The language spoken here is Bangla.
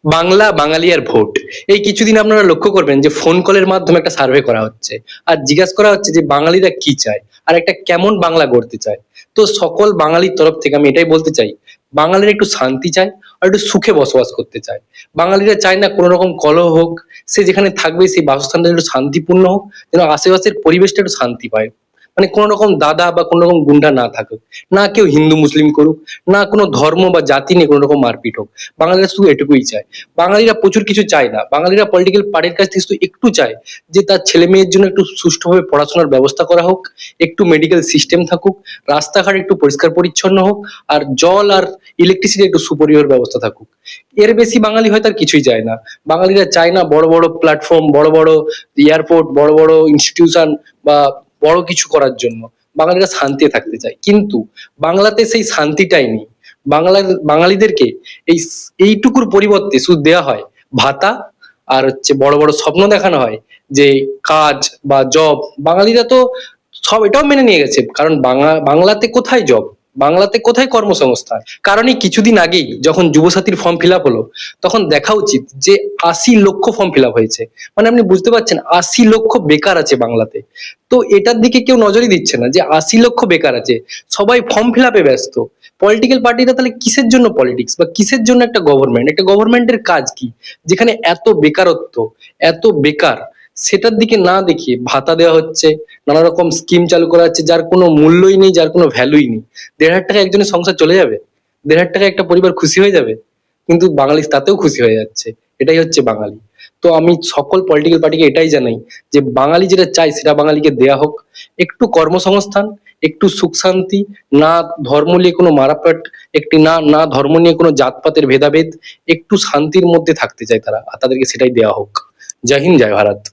বাংলা, বাঙালি আর ভোট। এই কিছুদিন আপনারা লক্ষ্য করবেন যে ফোন কলের মাধ্যমে একটা সার্ভে করা হচ্ছে। আর জিজ্ঞাসা করা হচ্ছে যে বাঙালিরা কি চায়? আর একটা কেমন বাংলা গড়তে চায়? তো সকল বাঙালির তরফ থেকে আমি এটাই বলতে চাই, বাঙালিরা একটু শান্তি চায় আর একটু সুখে বসবাস করতে চায়। বাঙালিরা চায় না কোনো রকম কলহ হোক, সে যেখানে থাকবে সেই বাসস্থানটা একটু শান্তিপূর্ণ হোক, যেন আশেপাশের পরিবেশটা একটু শান্তি পায়। মানে কোনো রকম দাদা বা কোনো রকম গুন্ডা না থাকুক, না কেউ হিন্দু মুসলিম করুক, না কোনো ধর্ম বা জাতি নিয়ে কোনো রকম মারপিট হোক। বাঙালিরা শুধু এটুকুই চায়। বাঙালিরা প্রচুর কিছু চায় না, বাঙালিরা পলিটিক্যাল পার্টির কাছ থেকে শুধু একটু চায় যে তার ছেলে মেয়ের জন্য একটু সুষ্ঠুভাবে পড়াশোনার ব্যবস্থা করা হোক, একটু মেডিকেল সিস্টেম থাকুক, রাস্তাঘাট একটু পরিষ্কার পরিচ্ছন্ন হোক, আর জল আর ইলেকট্রিসিটি একটু সুপরিয়র ব্যবস্থা থাকুক। এর বেশি বাঙালি হয়তো আর কিছুই চায় না। বাঙালিরা চায় না বড় বড় প্ল্যাটফর্ম, বড় বড় এয়ারপোর্ট, বড় বড় ইনস্টিটিউশন বা বড় কিছু করার জন্য। বাঙালিরা শান্তিতে থাকতে চায়, কিন্তু বাংলাতে সেই শান্তিটাই নেই। বাঙালিদেরকে এইটুকুর পরিবর্তে শুধু দেয়া হয় ভাতা, আর হচ্ছে বড় বড় স্বপ্ন দেখানো হয় যে কাজ বা জব। বাঙালিরা তো সব এটাও মেনে নিয়ে গেছে, কারণ বাংলাতে কোথায় জব, বাংলাতে কোথায় কর্মসংস্থান? কারণ এই কিছুদিন আগেই যখন যুবসাথীর ফর্ম ফিল আপ হলো, তখন দেখা উচিত যে ৮০ লক্ষ ফর্ম ফিল আপ হয়েছে। মানে আপনি বুঝতে পারছেন ৮০ লক্ষ বেকার আছে বাংলাতে। তো এটার দিকে কেউ নজরই দিচ্ছে না যে ৮০ লক্ষ বেকার আছে, সবাই ফর্ম ফিল আপে ব্যস্ত। পলিটিক্যাল পার্টিটা তাহলে কিসের জন্য পলিটিক্স, বা কিসের জন্য একটা গভর্নমেন্ট? একটা গভর্নমেন্টের কাজ কি যেখানে এত বেকারত্ব, এত বেকার, সেটার দিকে না দেখিয়ে ভাতা দেওয়া হচ্ছে, নানা রকম স্কিম চালু করা হচ্ছে যার কোনো মূল্যই নেই, যার কোনো ভ্যালুই নেই। ১,৫০০ টাকা একজনের সংসার চলে যাবে, ১,৫০০ টাকা একটা পরিবার খুশি হয়ে যাবে, কিন্তু বাঙালি তাতেও খুশি হয়ে যাচ্ছে। এটাই হচ্ছে বাঙালি। তো আমি সকল পলিটিক্যাল পার্টিকে এটাই জানাই যে বাঙালি যেটা চাই সেটা বাঙালিকে দেয়া হোক। একটু কর্মসংস্থান, একটু সুখ শান্তি, না ধর্ম নিয়ে কোনো মারাপাট, একটি না না ধর্ম নিয়ে কোনো জাতপাতের ভেদাভেদ, একটু শান্তির মধ্যে থাকতে চায় তারা, আর তাদেরকে সেটাই দেওয়া হোক। জয় হিন্দ, জয় ভারত।